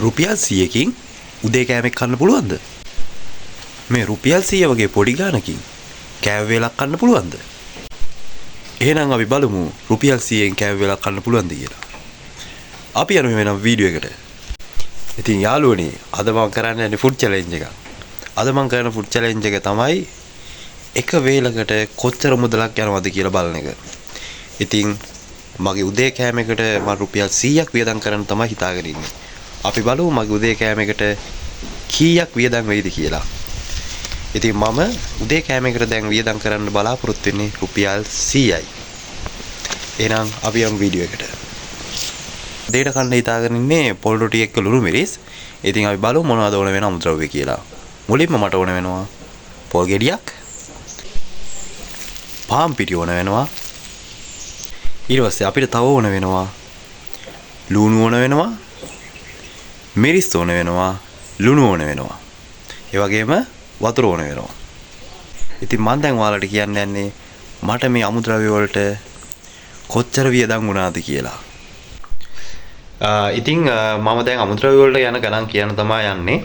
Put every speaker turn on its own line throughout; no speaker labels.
රුපියල් 100කින් උදේ කෑමක් කන්න පුළුවන්ද? මේ රුපියල් 100 වගේ පොඩි ගානකින් කෑම වේලක් කන්න පුළුවන්ද? එහෙනම් අපි බලමු රුපියල් 100න් කෑම වේලක් කන්න පුළුවන්ද කියලා. අපි යනවා වෙනම වීඩියෝ එකට. ඉතින් යාළුවනේ අද මම කරන්න යන්නේ ෆුඩ් චැලෙන්ජ් එකක්. අද මම කරන ෆුඩ් චැලෙන්ජ් එක තමයි එක වේලකට කොච්චර මුදලක් යනවද කියලා බලන එක. ඉතින් මගේ උදේ කෑමකට මම රුපියල් 100ක් වියදම් කරන්න තමයි හිතාගෙන ඉන්නේ. අපි බලමු මගේ උදේ කෑමකට කීයක් වියදම් වෙයිද කියලා. ඉතින් මම උදේ කෑමකට දැන් වියදම් කරන්න බලාපොරොත්තු වෙන්නේ රුපියල් 100යි. එහෙනම් අපි යමු වීඩියෝ එකට. උදේට කන්න හිතාගෙන ඉන්නේ පොල් රොටි එක්ක ලුණු මිරිස්. ඉතින් අපි බලමු මොනවද ඕන වෙන අමුද්‍රව්‍ය කියලා. මුලින්ම මට ඕන වෙනවා පොල් ගෙඩියක්. පාන් පිටි ඕන වෙනවා. ඊට පස්සේ අපිට තව ඕන වෙනවා ලුණු ඕන වෙනවා. මිරිස් ඕන වෙනවා. ලුණු ඕන වෙනවා. ඒ වගේම වතුර ඕන වෙනවා. ඉතින් මම දැන් ඔයාලට කියන්න යන්නේ මට මේ අමුද්‍රව්‍ය වලට කොච්චර වියදම් වුණාද කියලා. ඉතින් මම දැන් අමුද්‍රව්‍ය වලට යන ගණන් කියන්න තමයි යන්නේ.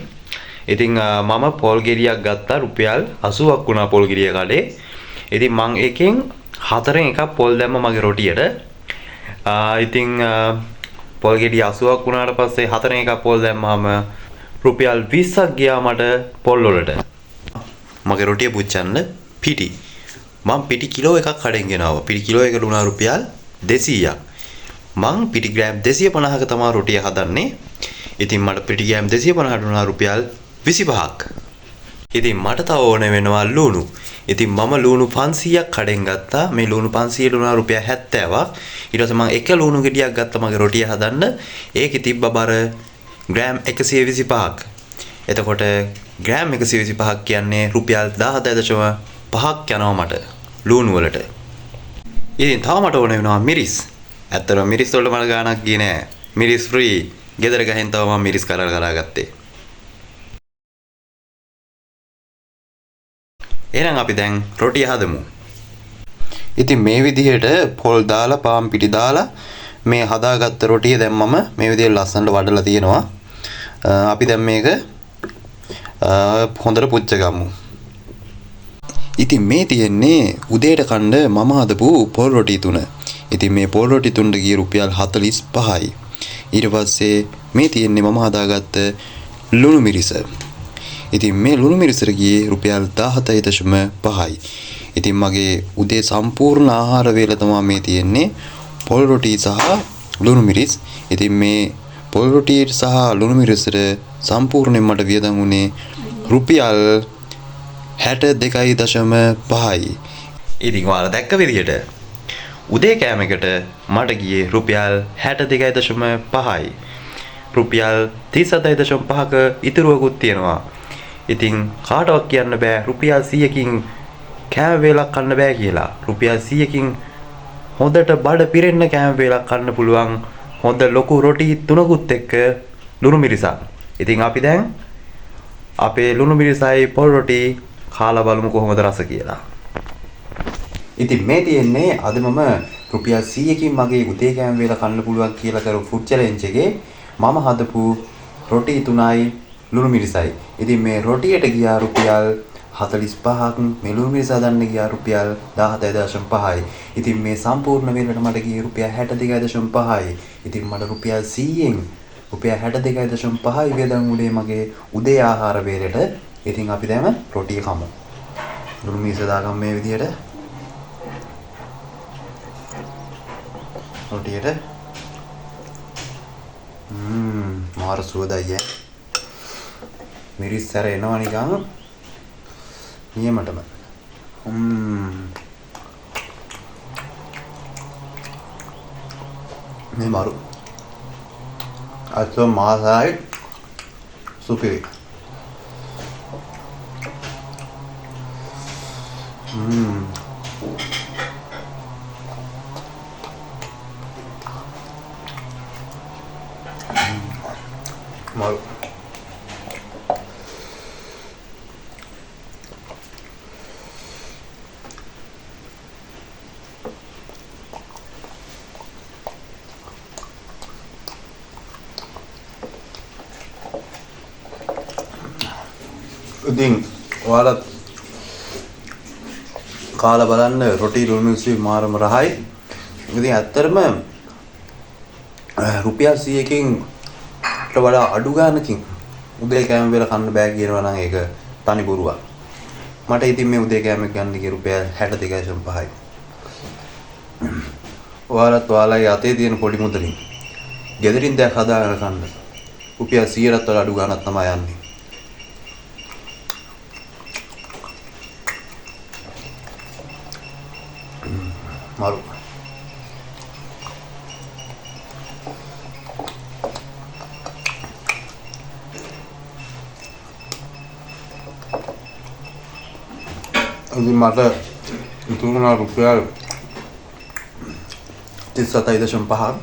ඉතින් මම පොල් ගෙඩියක් ගත්තා රුපියල් 80ක් වුණා පොල් ගෙඩිය කඩේ. ඉතින් මං එකෙන් 4න් එකක් පොල් දැම්ම මගේ රොටියට. ඉතින් පොල් ගෙඩිය 80ක් වුණාට පස්සේ 4න් එකක් පොල් දැම්මම රුපියල් 20ක් ගියා මට පොල් වලට. මගේ රොටිය පුච්චන්න පිටි. මං පිටි කිලෝ එකක් කඩෙන් ගෙනාවා. පිටි කිලෝ එකට උනා රුපියල් 200ක්. මං පිටි ග්‍රෑම් 250ක තමයි රොටිය හදන්නේ. ඉතින් මට පිටි ග්‍රෑම් 250ට උනා රුපියල් 25ක්. ඉතින් මට තව ඕන වෙනවා ලුණු. ඉතින් මම ලුණු 500ක් කඩෙන් ගත්තා. මේ ලුණු 500ට උනා රුපියල් 70ක්. ඊට පස්සේ මම එක ලුණු ගෙඩියක් ගත්තා මගේ රොටිය හදන්න. ඒකේ තිබ්බ බර ග්‍රෑම් 125ක්. එතකොට ග්‍රෑම් 125ක් කියන්නේ රුපියල් 17.5ක් යනවා මට ලුණු වලට. ඉතින් තව මට ඕන වෙනවා මිරිස්. ඇත්තටම මිරිස් වලට මට ගාණක් ගියේ නෑ. මිරිස් ෆ්‍රී. ගෙදර ගහෙන් තව මම මිරිස් කරලා ගත්තේ. එහෙනම් අපි දැන් රොටිය හදමු. ඉතින් මේ විදිහට පොල් දාලා පාන් පිටි දාලා මේ හදාගත්ත රොටිය දැන් මම මේ විදිහට ලස්සනට වඩලා තියෙනවා. අපි දැන් මේක හොඳට පුච්ච ගමු. ඉතින් මේ තියෙන්නේ උදේට කන්න මම හදපු පොල් රොටි තුන. ඉතින් මේ පොල් රොටි තුනට ගිය රුපියල් 45යි. ඊට පස්සේ මේ තියෙන්නේ මම හදාගත්ත ලුණු මිරිස. ඉතින් මේ ලුණු මිරිසට ගියේ රුපියල් 17.5යි. ඉතින් මගේ උදේ සම්පූර්ණ ආහාර වේල තමයි මේ තියෙන්නේ පොල් රොටි සහ ලුණු මිරිස්. ඉතින් මේ පොල් රොටි සහ ලුණු මිරිසට සම්පූර්ණයෙන් මට වියදම් වුණේ රුපියල් 62.5යි. ඉතින් ඔයාලා දැක්ක විදිහට උදේ කෑමකට මට ගියේ රුපියල් 62.5යි. රුපියල් 37.5ක ඉතුරුවකුත් තියෙනවා. ඉතින් කාටවත් කියන්න බෑ රුපියල් 100කින් කෑම වේලක් කන්න බෑ කියලා. රුපියල් 100කින් හොඳට බඩ පිරෙන්න කෑම වේලක් කන්න පුළුවන් හොඳ ලොකු රොටි තුනකුත් එක්ක ලුණු මිරිසක්. ඉතින් අපි දැන් අපේ ලුණු මිරිසයි පොල් රොටි කාලා බලමු කොහොමද රස කියලා. ඉතින් මේ තියෙන්නේ අද මම රුපියල් 100කින් මගේ උදේ කෑම වේල කන්න පුළුවන් කියලා කරු ෆුඩ් චැලෙන්ජ් එකේ මම හදපු රොටි තුනයි ලුණු මිරිසයි. ඉතින් මේ රොටියට ගියා රුපියල් 45ක්. මේ ලුණු මිරිස හදන්න ගියා රුපියල් 17.5යි. ඉතින් මේ සම්පූර්ණ වේලට මට ගියේ රුපියල් 62.5යි. ඉතින් මට රුපියල් 100න් රුපියල් 62.5යි වියදම් වුණේ මගේ උදේ ආහාර වේලට. ඉතින් අපි දැන් රොටිය කමු. ලුණු මිරිස දාගමු මේ විදියට. රොටියට මාර සුවදයි. මිරිස් සැර එනවා නිකන් නියමටම. මේ මාරු අත මාසයි සුපිරි. මාරු ඉතින් ඔයාලත් කාලා බලන්න රොටි ලුණු මිරිස් මාරම රහයි. ඉතින් ඇත්තටම රුපියල් 100කින් ට වඩා අඩු ගානකින් උදේ කෑම වේල කන්න බෑ කියනවා නම් ඒක තනි බොරුවක්. මට ඉතින් මේ උදේ කෑම ගන්න ගිය රුපියල් 62.5යි. ඔයාලත් ඔයාලගේ අතේ තියෙන පොඩි මුදලින් ගෙදරින් දෙයක් හදාගෙන කන්න රුපියල් 100කට වඩා අඩු ගානක් තමයි යන්නේ. malu. Ini mata itu na rupiah 37.5.